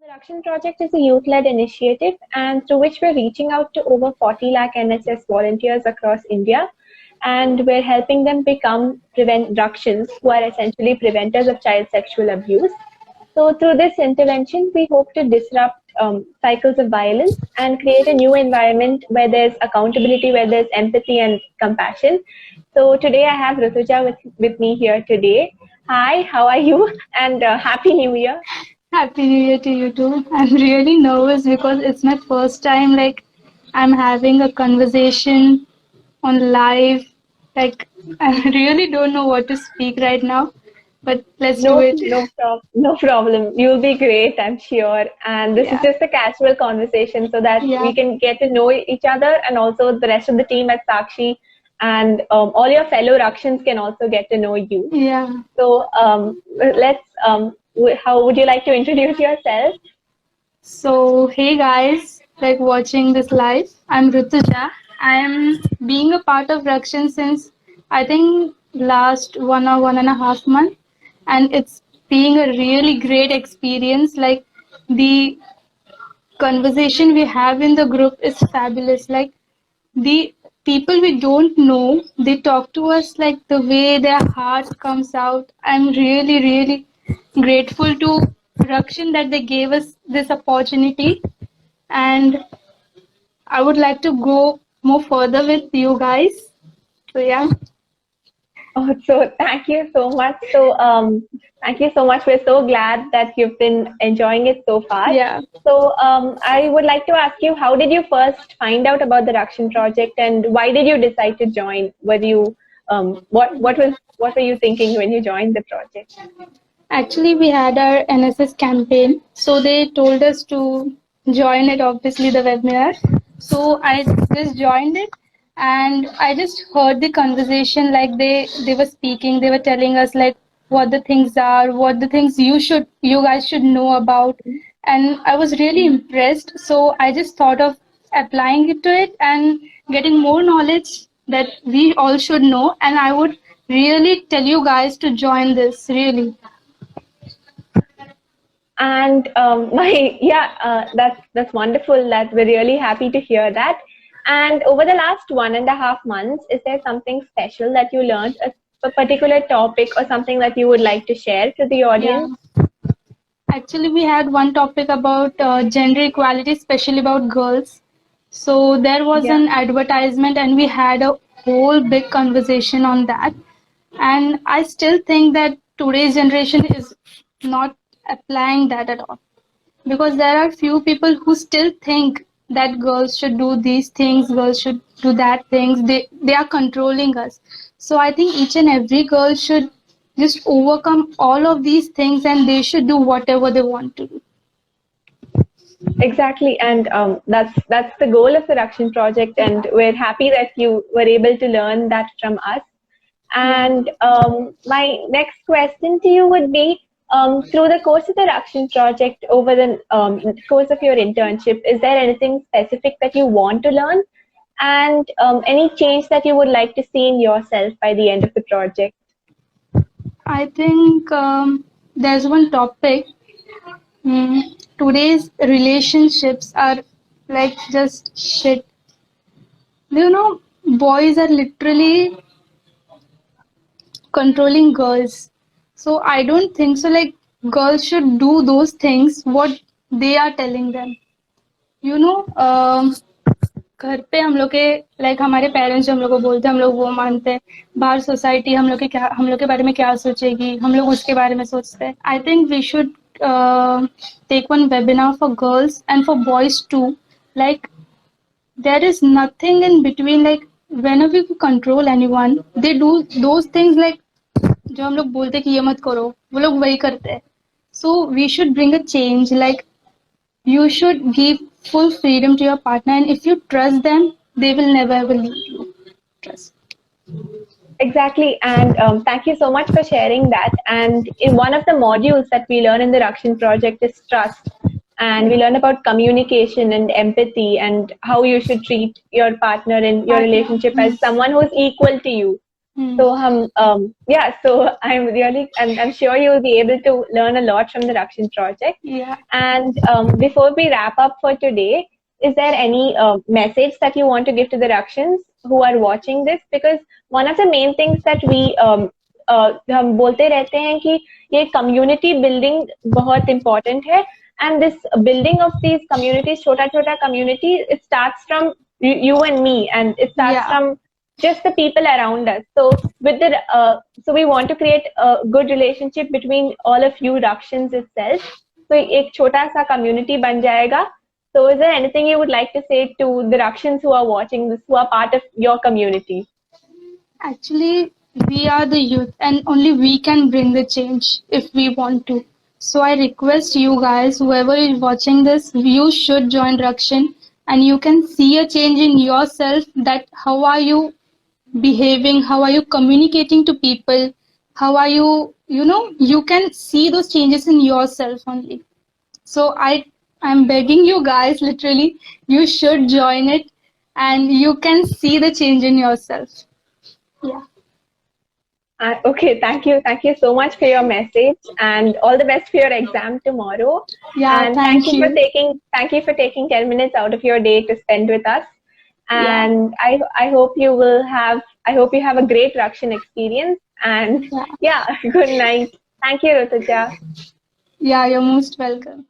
The Rakshan Project is a youth-led initiative and through which we're reaching out to over 40 lakh NSS volunteers across India, and we're helping them become prevent Rakshans, who are essentially preventers of child sexual abuse. So through this intervention, we hope to disrupt cycles of violence and create a new environment where there's accountability, where there's empathy and compassion. So today I have Rutuja with me here today. Hi, how are you? And Happy New Year. Happy New Year to you too. I'm really nervous because it's my first time I'm having a conversation on live. Like I really don't know what to speak right now, but let's do it. No problem. You'll be great, I'm sure. And this is Yeah. just a casual conversation so that Yeah. we can get to know each other, and also the rest of the team at Sakshi and all your fellow Rakshans can also get to know you. Yeah. So how would you like to introduce yourself? So hey guys, like watching this live. I'm Rutuja. I am being a part of Rakshan since I think last 1 or 1.5 months, and it's being a really great experience. Like the conversation we have in the group is fabulous. Like the people we don't know, they talk to us like the way their heart comes out. I'm really, really grateful to Rakshan that they gave us this opportunity, and I would like to go more further with you guys. So yeah. Oh, so thank you so much. Thank you so much. We're so glad that you've been enjoying it so far. Yeah. So, I would like to ask you, how did you first find out about the Rakshan project, and why did you decide to join? Were you, what were you thinking when you joined the project? Actually, we had our NSS campaign, so they told us to join it, obviously, the webinar. So I just joined it, and I just heard the conversation. Like they were speaking, they were telling us like what the things are, what the things you guys should know about, and I was really impressed. So I just thought of applying it to it and getting more knowledge that we all should know. And I would really tell you guys to join this. Really. And that's wonderful. That we're really happy to hear that. And over the last 1.5 months, is there something special that you learned, a particular topic or something that you would like to share to the audience? Yeah. Actually, we had one topic about gender equality, especially about girls. So there was Yeah. an advertisement, and we had a whole big conversation on that. And I still think that today's generation is not applying that at all, because there are few people who still think that girls should do these things, girls should do that things. They are controlling us. So I think each and every girl should just overcome all of these things, and they should do whatever they want to do. Exactly, and that's the goal of the Rakshan project, and we're happy that you were able to learn that from us. And my next question to you would be, through the course of the Rakshan project, over the course of your internship, is there anything specific that you want to learn, and any change that you would like to see in yourself by the end of the project? I think there's one topic. Today's relationships are like just shit. You know, boys are literally controlling girls. So I don't think so. Like girls should do those things what they are telling them. You know, घर पे हम लोग के like हमारे parents जो हम लोग को बोलते हैं हम लोग वो मानते हैं. बाहर सोसाइटी हम लोग के बारे में क्या सोचेगी, हम लोग उसके बारे में सोचते हैं. I think we should take one webinar for girls and for boys too. Like there is nothing in between. Like whenever you control anyone, they do those things like जो हम लोग बोलते हैं कि ये मत करो, वो लोग वही करते हैं. So we should bring a change. Like you should give full freedom to your partner, and if you trust them, they will never ever leave you. Trust. Exactly, and thank you so much for sharing that. And in one of the modules that we learn in the Rakshan project is trust, and we learn about communication and empathy and how you should treat your partner in your relationship as someone who's equal to you. Hmm. So so I'm sure you'll be able to learn a lot from the Rakshan project. Yeah. And before we wrap up for today, is there any message that you want to give to the Rakshans who are watching this? Because one of the main things that हम बोलते रहते हैं कि ये community building बहुत important है, and this building of these communities, छोटा छोटा community, it starts from you and me, and it starts Yeah. from just the people around us. So so we want to create a good relationship between all of you Rakshans itself. So एक छोटा सा community बन जाएगा. So is there anything you would like to say to the Rakshans who are watching this, who are part of your community? Actually, we are the youth, and only we can bring the change if we want to. So I request you guys, whoever is watching this, you should join Rakshan, and you can see a change in yourself. That how are you behaving? How are you communicating to people? How are you? You can see those changes in yourself only. So I'm begging you guys, literally, you should join it, and you can see the change in yourself. Yeah. Okay, thank you. Thank you so much for your message, and all the best for your exam tomorrow. Yeah, And thank you. thank you for taking 10 minutes out of your day to spend with us. Yeah. And I hope you have a great Rakshan experience. And Yeah. good night. Thank you, Rutuja. Yeah, you're most welcome.